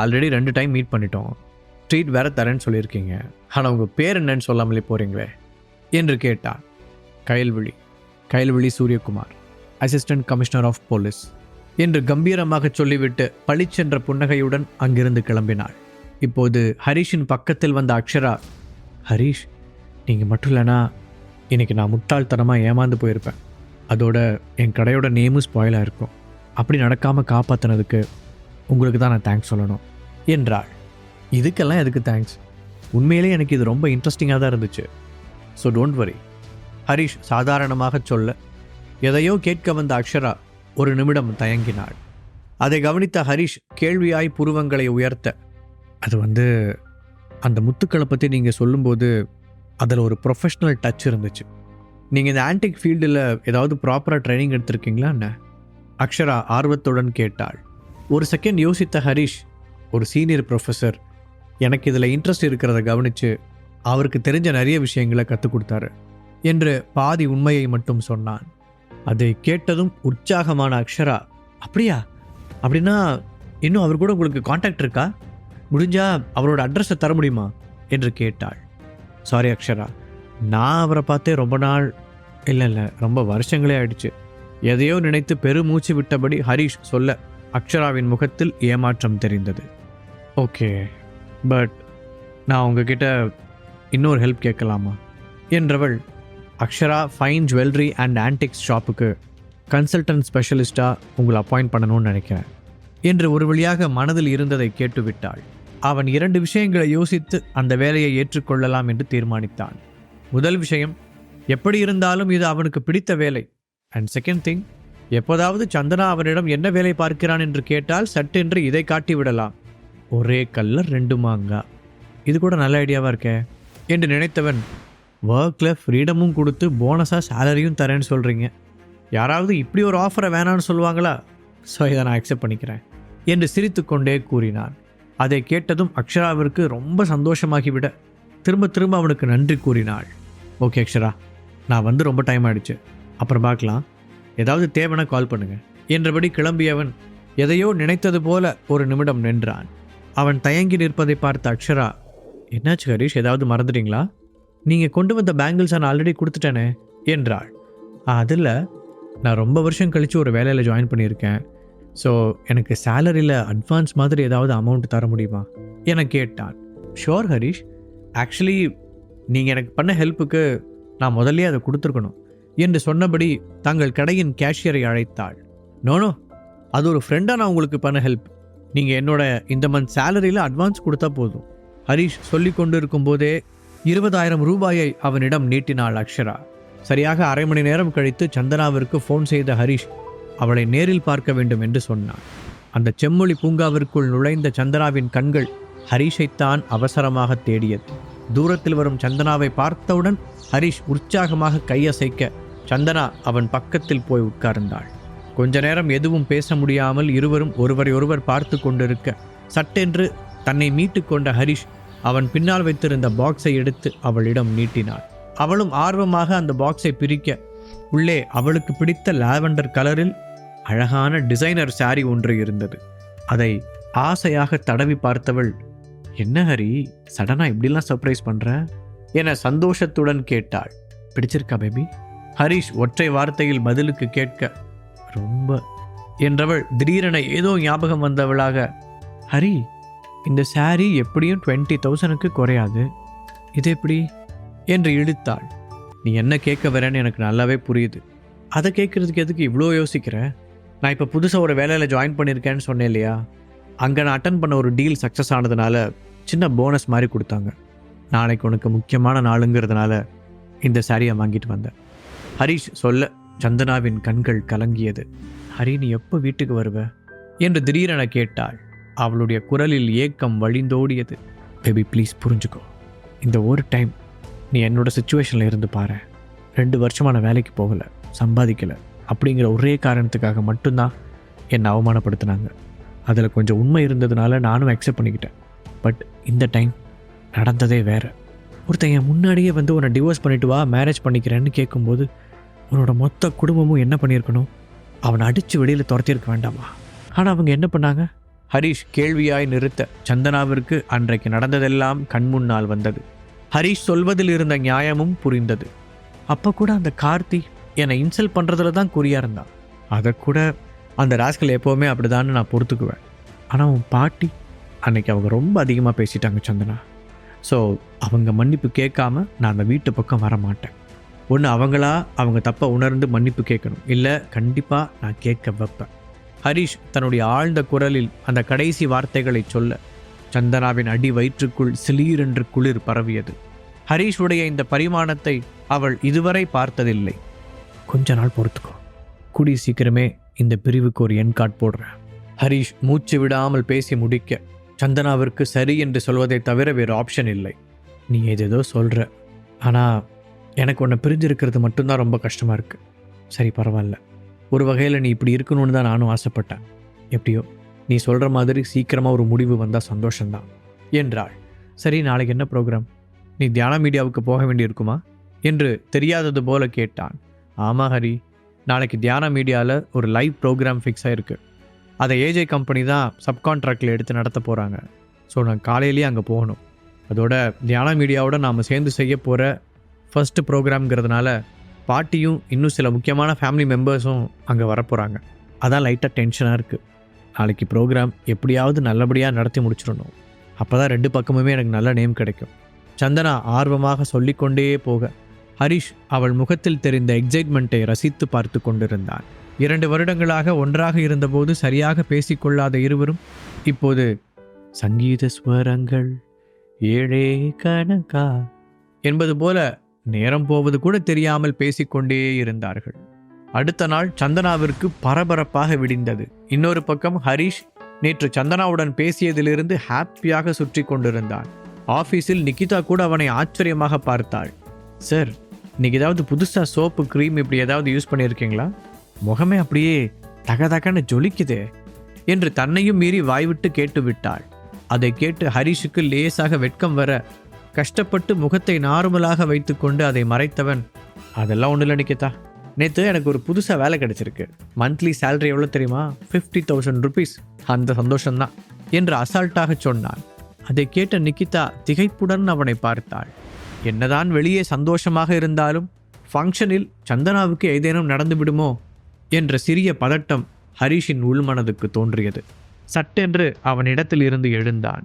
Already 2 time meet பண்ணிட்டோம். Treat வேற தரேன்னு சொல்லியிருக்கீங்க. ஆனால் உங்கள் பேர் என்னன்னு சொல்லாமலே போகிறீங்களே என்று கேட்டார். Kayalvizhi Suryakumar, assistant commissioner of police என்று கம்பீரமாக சொல்லிவிட்டு பளிச்சென்ற புன்னகையுடன் அங்கிருந்து கிளம்பினாள். இப்போது ஹரீஷின் பக்கத்தில் வந்த அக்ஷரா, ஹரீஷ், நீங்கள் மட்டும் இல்லைனா இன்றைக்கி நான் முட்டாள்தனமாக ஏமாந்து போயிருப்பேன். அதோட என் கடையோட நேமும் ஸ்பாயிலாக இருக்கும். அப்படி நடக்காமல் காப்பாற்றினதுக்கு உங்களுக்கு தான் நான் தேங்க்ஸ் சொல்லணும் என்றாள். இதுக்கெல்லாம் எதுக்கு தேங்க்ஸ்? உண்மையிலே எனக்கு இது ரொம்ப இன்ட்ரெஸ்டிங்காக தான் இருந்துச்சு. ஸோ டோன்ட் வரி, ஹரீஷ் சாதாரணமாக சொல்ல, எதையோ கேட்க வந்த அக்ஷரா ஒரு நிமிடம் தயங்கினாள். அதை கவனித்த ஹரீஷ் கேள்வியாய் புருவங்களை உயர்த்த, அது அந்த முத்துக்களை பற்றி நீங்கள் சொல்லும்போது அதில் ஒரு ப்ரொஃபஷ்னல் டச் இருந்துச்சு. நீங்கள் இந்த ஆன்டிக் ஃபீல்டில் ஏதாவது ப்ராப்பராக ட்ரைனிங் எடுத்திருக்கீங்களா என்ன? அக்ஷரா ஆர்வத்துடன் கேட்டாள். ஒரு செகண்ட் யோசித்த ஹரீஷ், ஒரு சீனியர் ப்ரொஃபஸர் எனக்கு இதில் இன்ட்ரெஸ்ட் இருக்கிறத கவனித்து அவருக்கு தெரிஞ்ச நிறைய விஷயங்களை கற்றுக் கொடுத்தாரு என்று பாதி உண்மையை மட்டும் சொன்னான். அதை கேட்டதும் உற்சாகமான அக்ஷரா, அப்படியா? அப்படின்னா இன்னும் அவர் கூட உங்களுக்கு காண்டாக்ட் இருக்கா? முடிஞ்சா அவரோட அட்ரஸை தர முடியுமா என்று கேட்டாள். சாரி அக்ஷரா, நான் அவரை பார்த்தே ரொம்ப நாள் இல்லை ரொம்ப வருஷங்களே ஆயிடுச்சு. எதையோ நினைத்து பெருமூச்சு விட்டபடி ஹரீஷ் சொல்ல அக்ஷராவின் முகத்தில் ஏமாற்றம் தெரிந்தது. ஓகே, பட் நான் உங்ககிட்ட இன்னொரு ஹெல்ப் கேட்கலாமா என்றவள், Akshara fine jewellery and antics ஷாப்புக்கு கன்சல்டன்ட் ஸ்பெஷலிஸ்டாக உங்களை அப்பாயிண்ட் பண்ணணும்னு நினைக்கிறேன் என்று ஒரு வழியாக மனதில் இருந்ததை கேட்டுவிட்டாள். அவன் 2 விஷயங்களை யோசித்து அந்த வேலையை ஏற்றுக்கொள்ளலாம் என்று தீர்மானித்தான். முதல் விஷயம், எப்படி இருந்தாலும் இது அவனுக்கு பிடித்த வேலை. அண்ட் செகண்ட் திங், எப்போதாவது சந்தனா அவனிடம் என்ன வேலை பார்க்கிறான் என்று கேட்டால் சட்டென்று இதை காட்டிவிடலாம். ஒரே கல்ல 2 மாங்கா. இது கூட நல்ல ஐடியாவாக இருக்கே என்று நினைத்தவன், ஒர்க்கில் ஃப்ரீடமும் கொடுத்து போனஸாக சேலரியும் தரேன்னு சொல்கிறீங்க. யாராவது இப்படி ஒரு ஆஃபரை வேணான்னு சொல்லுவாங்களா? ஸோ இதை நான் அக்செப்ட் பண்ணிக்கிறேன் என்று சிரித்து கொண்டே கூறினான். அதை கேட்டதும் அக்ஷராவிற்கு ரொம்ப சந்தோஷமாகிவிட திரும்ப அவனுக்கு நன்றி கூறினாள். ஓகே அக்ஷரா, நான் ரொம்ப டைம் ஆகிடுச்சு, அப்புறம் பார்க்கலாம், ஏதாவது தேவைன்னா கால் பண்ணுங்க என்றபடி கிளம்பியவன் எதையோ நினைத்தது போல ஒரு நிமிடம் நின்றான். அவன் தயங்கி நிற்பதை பார்த்த அக்ஷரா, என்னாச்சு ஹரீஷ், ஏதாவது மறந்துட்டீங்களா? நீங்கள் கொண்டு வந்த பேங்கிள்ஸை நான் ஆல்ரெடி கொடுத்துட்டேனே என்றாள். அதில் நான் ரொம்ப வருஷம் கழித்து ஒரு வேலையில் ஜாயின் பண்ணியிருக்கேன். ஸோ எனக்கு சேலரியில் அட்வான்ஸ் மாதிரி ஏதாவது அமௌண்ட் தர முடியுமா என கேட்டான். ஷோர் ஹரீஷ், ஆக்சுவலி நீங்கள் எனக்கு பண்ண ஹெல்ப்புக்கு நான் முதல்ல அதை கொடுத்துருக்கணும் என்று சொன்னபடி தங்கள் கடையின் கேஷியரை அழைத்தாள். நோனோ, அது ஒரு ஃப்ரெண்டாக நான் உங்களுக்கு பண்ண ஹெல்ப். நீங்கள் என்னோட இந்த மந்த் சேலரியில் அட்வான்ஸ் கொடுத்தா போதும். ஹரீஷ் சொல்லி கொண்டு இருக்கும்போதே 20,000 ரூபாயை அவனிடம் நீட்டினாள் அக்ஷரா. சரியாக அரை மணி நேரம் கழித்து சந்தனாவிற்கு ஃபோன் செய்த ஹரீஷ் அவளை நேரில் பார்க்க வேண்டும் என்று சொன்னான். அந்த செம்மொழி பூங்காவிற்குள் நுழைந்த சந்தனாவின் கண்கள் ஹரீஷைத்தான் அவசரமாக தேடியது. தூரத்தில் வரும் சந்தனாவை பார்த்தவுடன் ஹரீஷ் உற்சாகமாக கையசைக்க சந்தனா அவன் பக்கத்தில் போய் உட்கார்ந்தாள். கொஞ்ச நேரம் எதுவும் பேச முடியாமல் இருவரும் ஒருவரையொருவர் பார்த்து கொண்டிருக்க சட்டென்று தன்னை மீட்டு கொண்ட ஹரீஷ் அவன் பின்னால் வைத்திருந்த பாக்ஸை எடுத்து அவளிடம் நீட்டினாள். அவளும் ஆர்வமாக அந்த பாக்ஸை பிரிக்க உள்ளே அவளுக்கு பிடித்த லாவெண்டர் கலரில் அழகான டிசைனர் சாரி ஒன்று இருந்தது. அதை ஆசையாக தடவி பார்த்தவள், என்ன ஹரி, சடனா இப்படிலாம் சர்ப்ரைஸ் பண்ற என சந்தோஷத்துடன் கேட்டாள். பிடிச்சிருக்கா பேபி? ஹரீஷ் ஒற்றை வார்த்தையில் பதிலுக்கு கேட்க, ரொம்ப என்றவள் திடீரென ஏதோ ஞாபகம் வந்தவளாக, ஹரி, இந்த சாரி எப்படியும் 20,000க்கு குறையாது, இது எப்படி என்று இழுத்தாள். நீ என்ன கேட்க வரேன்னு எனக்கு நல்லாவே புரியுது. அதை கேட்குறதுக்கு எதுக்கு இவ்வளோ யோசிக்கிற? நான் இப்போ புதுசாக ஒரு வேலையில் ஜாயின் பண்ணியிருக்கேன்னு சொன்னேன் இல்லையா, அங்கே நான் அட்டன் பண்ண ஒரு டீல் சக்ஸஸ் ஆனதுனால சின்ன போனஸ் மாதிரி கொடுத்தாங்க. நாளைக்கு உனக்கு முக்கியமான நாளுங்கிறதுனால இந்த சாரியை வாங்கிட்டு வந்தேன். ஹரீஷ் சொல்ல சந்தனாவின் கண்கள் கலங்கியது. ஹரி, நீ எப்போ வீட்டுக்கு வருவ என்று திடீரென கேட்டாள். அவளுடைய குரலில் ஏக்கம் வழிந்தோடியது. பேபி ப்ளீஸ் புரிஞ்சுக்கோ, இந்த ஒரு டைம் நீ என்னோட சுச்சுவேஷனில் இருந்து பாரு. 2 வருஷமான வேலைக்கு போகலை, சம்பாதிக்கலை அப்படிங்கிற ஒரே காரணத்துக்காக மட்டும்தான் என்னை அவமானப்படுத்தினாங்க. அதில் கொஞ்சம் உண்மை இருந்ததுனால நானும் அக்செப்ட் பண்ணிக்கிட்டேன். பட் இந்த டைம் நடந்ததே வேறு. ஒருத்தன் என் முன்னாடியே உன்னை டிவோர்ஸ் பண்ணிட்டு வா, மேரேஜ் பண்ணிக்கிறேன்னு கேட்கும்போது உன்னோட மொத்த குடும்பமும் என்ன பண்ணியிருக்கணும்? அவனை அடித்து வெளியில் துரத்தியிருக்க வேண்டாமா? ஆனால் அவங்க என்ன பண்ணாங்க? ஹரிஷ் கேள்வியாய் நிறுத்த சந்தனாவிற்கு அன்றைக்கு நடந்ததெல்லாம் கண்முன்னால் வந்தது. ஹரிஷ் சொல்வதில் இருந்த நியாயமும் புரிந்தது. அப்போ கூட அந்த கார்த்தி என்னை இன்சல்ட் பண்ணுறதுல தான் குறியா இருந்தான். அதை கூட அந்த ராஸ்கல் எப்போவுமே அப்படிதான்னு நான் பொறுத்துக்குவேன். ஆனால் உன் பாட்டி அன்னைக்கு அவங்க ரொம்ப அதிகமாக பேசிட்டாங்க சந்தனா. ஸோ அவங்க மன்னிப்பு கேட்காம நான் அந்த வீட்டு பக்கம் வர மாட்டேன். ஒன்று அவங்களா அவங்க தப்பை உணர்ந்து மன்னிப்பு கேட்கணும், இல்லை கண்டிப்பாக நான் கேட்க வைப்பேன். ஹரிஷ் தன்னுடைய ஆழ்ந்த குரலில் அந்த கடைசி வார்த்தைகளை சொல்ல சந்தனாவின் அடி வயிற்றுக்குள் சிலீரென்று குளிர் பரவியது. ஹரிஷுடைய இந்த பரிமாணத்தை அவள் இதுவரை பார்த்ததில்லை. கொஞ்ச நாள் பொறுத்துக்கோ, கூடி சீக்கிரமே இந்த பிரிவுக்கு ஒரு எண் கார்டு போடுறேன். ஹரிஷ் மூச்சு விடாமல் பேசி முடிக்க சந்தனாவிற்கு சரி என்று சொல்வதை தவிர வேறு ஆப்ஷன் இல்லை. நீ ஏதேதோ சொல்கிற, ஆனால் எனக்கு உன்னை பிரிஞ்சிருக்கிறது மட்டும்தான் ரொம்ப கஷ்டமாக இருக்குது. சரி பரவாயில்ல, ஒரு வகையில் நீ இப்படி இருக்கணும்னு தான் நானும் ஆசைப்பட்டேன். எப்படியோ நீ சொல்கிற மாதிரி சீக்கிரமாக ஒரு முடிவு வந்தால் சந்தோஷந்தான் என்றாள். சரி, நாளைக்கு என்ன ப்ரோக்ராம்? நீ தியான மீடியாவுக்கு போக வேண்டியிருக்குமா என்று தெரியாதது போல கேட்டான். ஆமாம் ஹரி, நாளைக்கு தியான மீடியாவில் ஒரு லைவ் ப்ரோக்ராம் ஃபிக்ஸ் ஆகிருக்கு. அதை ஏஜே கம்பெனி தான் சப்கான்ட்ராக்டில் எடுத்து நடத்த போகிறாங்க. ஸோ நான் காலையிலேயே அங்கே போகணும். அதோட தியான மீடியாவோட நாம் சேர்ந்து செய்ய போகிற ஃபஸ்ட்டு ப்ரோக்ராம்ங்கிறதுனால பாட்டியும் இன்னும் சில முக்கியமான ஃபேமிலி மெம்பர்ஸும் அங்கே வரப்போகிறாங்க. அதான் லைட்டாக டென்ஷனாக இருக்குது. நாளைக்கு ப்ரோக்ராம் எப்படியாவது நல்லபடியாக நடத்தி முடிச்சிடணும். அப்போ தான் ரெண்டு பக்கமுமே எனக்கு நல்ல நேம் கிடைக்கும். சந்தனா ஆர்வமாக சொல்லிக்கொண்டே போக ஹரிஷ் அவள் முகத்தில் தெரிந்த எக்ஸைட்மெண்ட்டை ரசித்து பார்த்து கொண்டிருந்தான். 2 வருடங்களாக ஒன்றாக இருந்தபோது சரியாக பேசிக்கொள்ளாத இருவரும் இப்போது சங்கீத ஸ்வரங்கள் ஏழே கணக்கா என்பது போல நேரம் போவது கூட தெரியாமல் பேசிக்கொண்டே இருந்தார்கள். அடுத்த நாள் சந்தனாவிற்கு பரபரப்பாக விடிந்தது. இன்னொரு பக்கம் ஹரிஷ் நேற்று சந்தனாவுடன் பேசியதிலிருந்து ஹாப்பியாக சுற்றி கொண்டிருந்தான். ஆஃபீஸில் நிகிதா கூட அவனை ஆச்சரியமாக பார்த்தாள். சார், இன்னைக்கு ஏதாவது புதுசாக சோப்பு க்ரீம் இப்படி ஏதாவது யூஸ் பண்ணியிருக்கீங்களா? முகமே அப்படியே தகதகன்னு ஜொலிக்குதே என்று தன்னையும் மீறி வாய்விட்டு கேட்டுவிட்டாள். அதை கேட்டு ஹரிஷுக்கு லேசாக வெட்கம் வர கஷ்டப்பட்டு முகத்தை நார்மலாக வைத்துக்கொண்டு அதை மறைத்தவன், அதெல்லாம் ஒன்றும் இல்லை நிக்கிதா, நேற்று எனக்கு ஒரு புதுசாக வேலை கிடைச்சிருக்கு. மந்த்லி சேலரி எவ்வளோ தெரியுமா? 50,000 rupees. அந்த சந்தோஷம்தான் என்று அசால்ட்டாக சொன்னான். அதை கேட்ட நிகிதா திகைப்புடன் அவனை பார்த்தாள். என்னதான் வெளியே சந்தோஷமாக இருந்தாலும் ஃபங்க்ஷனில் சந்தனாவுக்கு ஏதேனும் நடந்து விடுமோ என்ற சிறிய பதட்டம் ஹரிஷின் உள்மனதுக்கு தோன்றியது. சட்டென்று அவனிடத்தில் இருந்து எழுந்தான்.